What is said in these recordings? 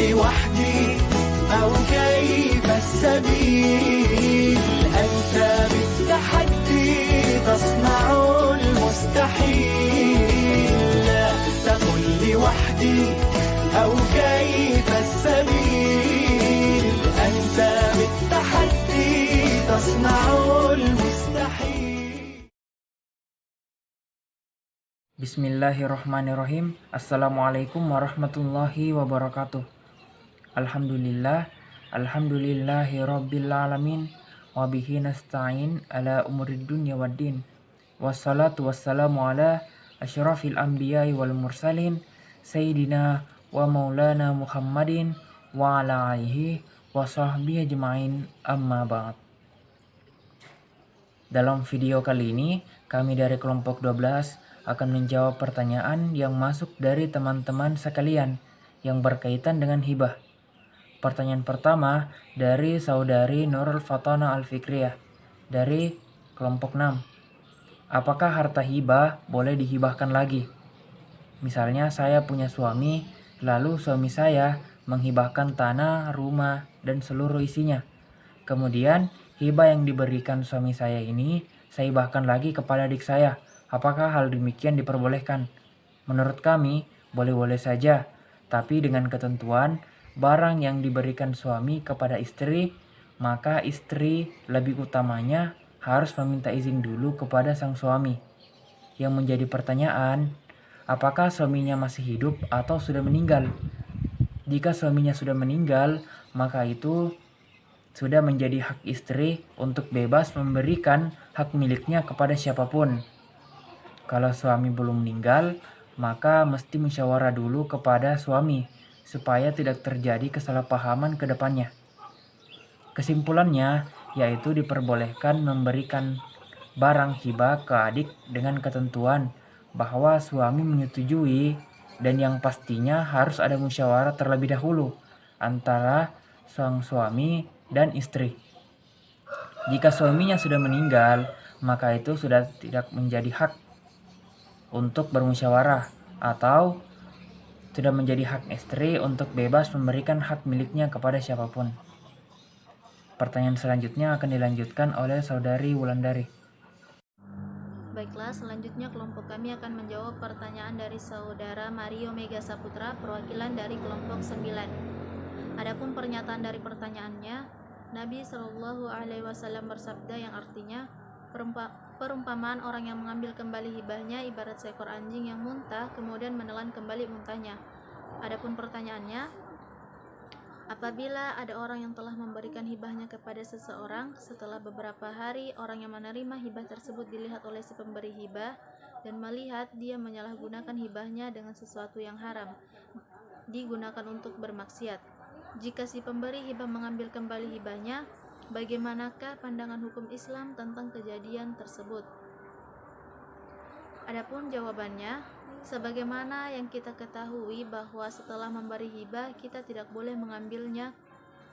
وحدي أو كيف السبيل أنت بالتحدي تصنع المستحيل لا تقل لي وحدي أو كيف السبيل أنت بالتحدي تصنع المستحيل. Bismillahirrahmanirrahim. Assalamualaikum warahmatullahi wabarakatuh. Alhamdulillahi rabbil alamin. Wabihi nasta'in ala umurid dunya waddin. Wassalatu wassalamu ala asyrafil anbiya'i wal mursalin Sayyidina wa maulana Muhammadin wa ala alihi wa sahbihi ajma'in, amma ba'd. Dalam video kali ini, kami dari kelompok 12 akan menjawab pertanyaan yang masuk dari teman-teman sekalian yang berkaitan dengan hibah. Pertanyaan pertama dari saudari Nurul Fatona Al-Fikriyah dari kelompok 6. Apakah harta hibah boleh dihibahkan lagi? Misalnya saya punya suami, lalu suami saya menghibahkan tanah, rumah, dan seluruh isinya. Kemudian hibah yang diberikan suami saya ini saya hibahkan lagi kepada adik saya. Apakah hal demikian diperbolehkan? Menurut kami, boleh-boleh saja, tapi dengan ketentuan barang yang diberikan suami kepada istri, maka istri lebih utamanya harus meminta izin dulu kepada sang suami. Yang menjadi pertanyaan, apakah suaminya masih hidup atau sudah meninggal? Jika suaminya sudah meninggal, maka itu sudah menjadi hak istri untuk bebas memberikan hak miliknya kepada siapapun. Kalau suami belum meninggal, maka mesti musyawarah dulu kepada suami supaya tidak terjadi kesalahpahaman ke depannya. Kesimpulannya yaitu diperbolehkan memberikan barang hibah ke adik dengan ketentuan bahwa suami menyetujui dan yang pastinya harus ada musyawarah terlebih dahulu antara sang suami dan istri. Jika suaminya sudah meninggal, maka itu sudah tidak menjadi hak untuk bermusyawarah atau sudah menjadi hak istri untuk bebas memberikan hak miliknya kepada siapapun. Pertanyaan selanjutnya akan dilanjutkan oleh saudari Wulandari. Baiklah, selanjutnya kelompok kami akan menjawab pertanyaan dari saudara Mario Mega Saputra, perwakilan dari kelompok 9. Adapun pernyataan dari pertanyaannya, Nabi Shallallahu Alaihi Wasallam bersabda yang artinya, perumpamaan orang yang mengambil kembali hibahnya ibarat seekor anjing yang muntah kemudian menelan kembali muntahnya. Adapun pertanyaannya, apabila ada orang yang telah memberikan hibahnya kepada seseorang, setelah beberapa hari orang yang menerima hibah tersebut dilihat oleh si pemberi hibah dan melihat dia menyalahgunakan hibahnya dengan sesuatu yang haram, digunakan untuk bermaksiat. Jika si pemberi hibah mengambil kembali hibahnya, bagaimanakah pandangan hukum Islam tentang kejadian tersebut? Adapun jawabannya, sebagaimana yang kita ketahui bahwa setelah memberi hibah kita tidak boleh mengambilnya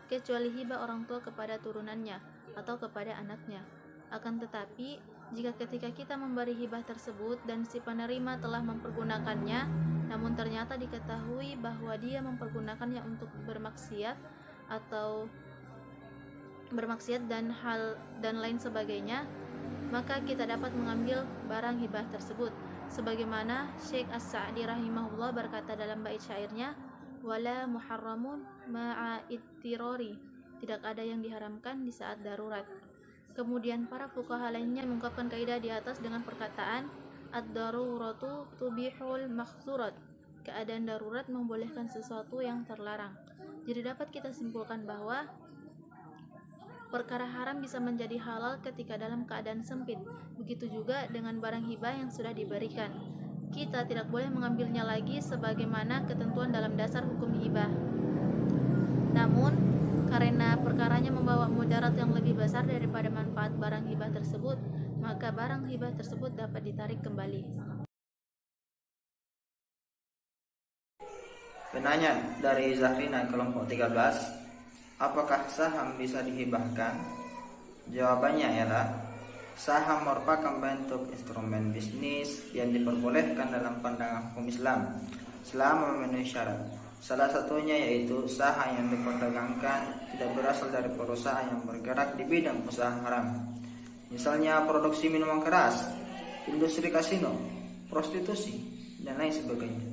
kecuali hibah orang tua kepada turunannya atau kepada anaknya. Akan tetapi, jika ketika kita memberi hibah tersebut dan si penerima telah mempergunakannya, namun ternyata diketahui bahwa dia mempergunakannya untuk bermaksiat dan lain sebagainya, maka kita dapat mengambil barang hibah tersebut sebagaimana Syekh As-Sa'di rahimahullah berkata dalam bait syairnya, wala muharramun ma'a ittirori, tidak ada yang diharamkan di saat darurat. Kemudian para fuqaha lainnya mengungkapkan kaidah di atas dengan perkataan ad-daruratu tubihul mahzurat, keadaan darurat membolehkan sesuatu yang terlarang. Jadi dapat kita simpulkan bahwa perkara haram bisa menjadi halal ketika dalam keadaan sempit. Begitu juga dengan barang hibah yang sudah diberikan. Kita tidak boleh mengambilnya lagi sebagaimana ketentuan dalam dasar hukum hibah. Namun, karena perkaranya membawa mudarat yang lebih besar daripada manfaat barang hibah tersebut, maka barang hibah tersebut dapat ditarik kembali. Penanya dari Zahrina kelompok 13. Apakah saham bisa dihibahkan? Jawabannya ialah saham merupakan bentuk instrumen bisnis yang diperbolehkan dalam pandangan hukum Islam selama memenuhi syarat. Salah satunya yaitu saham yang diperdagangkan tidak berasal dari perusahaan yang bergerak di bidang usaha haram. Misalnya produksi minuman keras, industri kasino, prostitusi, dan lain sebagainya.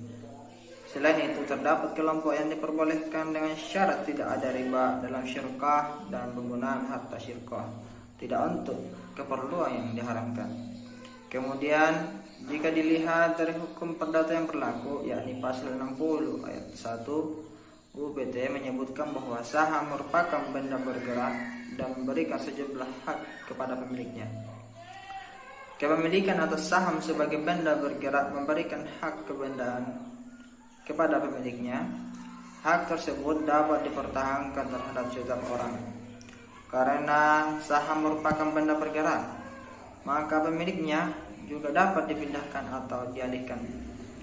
Selain itu, terdapat kelompok yang diperbolehkan dengan syarat tidak ada riba dalam syirkah dan penggunaan harta syirkah, tidak untuk keperluan yang diharamkan. Kemudian, jika dilihat dari hukum perdata yang berlaku, yakni pasal 60 ayat 1 UPT menyebutkan bahwa saham merupakan benda bergerak dan memberikan sejumlah hak kepada pemiliknya. Kepemilikan atas saham sebagai benda bergerak memberikan hak kebendaan kepada pemiliknya. Hak tersebut dapat dipertahankan terhadap setiap orang. Karena saham merupakan benda bergerak, maka pemiliknya juga dapat dipindahkan atau dialihkan.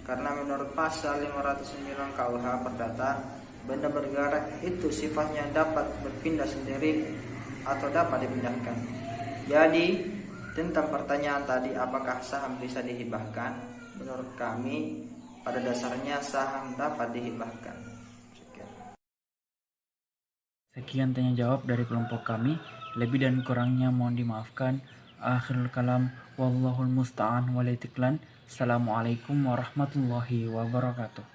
Karena menurut pasal 509 KUH Perdata, benda bergerak itu sifatnya dapat berpindah sendiri atau dapat dipindahkan. Jadi, tentang pertanyaan tadi apakah saham bisa dihibahkan? Menurut kami, pada dasarnya saham dapat dihibahkan. Sekian tanya jawab dari kelompok kami. Lebih dan kurangnya mohon dimaafkan. Akhirul kalam, wallahul musta'an wal itiklan. Assalamualaikum warahmatullahi wabarakatuh.